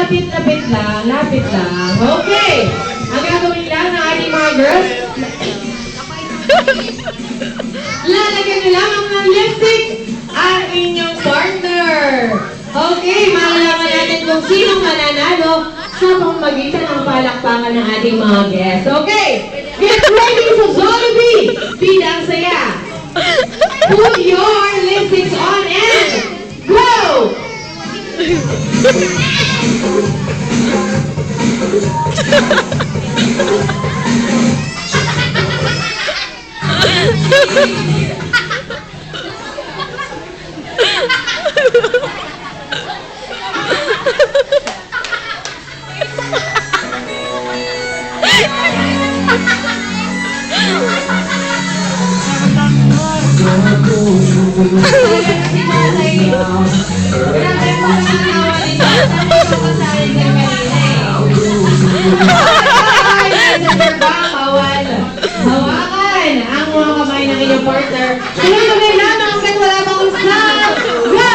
lapit lang, lapit lang. Okay. Ang gagawin lang ng ating mga girls, lalagyan nyo lang ang lipstick ang inyong partner. Okay, malalaman natin kung sinong mananalo sa pamamagitan ng palakpakan ng ating mga guests. Okay, get ready sa Jollibee! Pida ang saya! Put your lipsticks on and go! Hawakan ang mga kamay ng inyong partner. Tuloy-tuloy lamang hanggang wala pang stop. Go!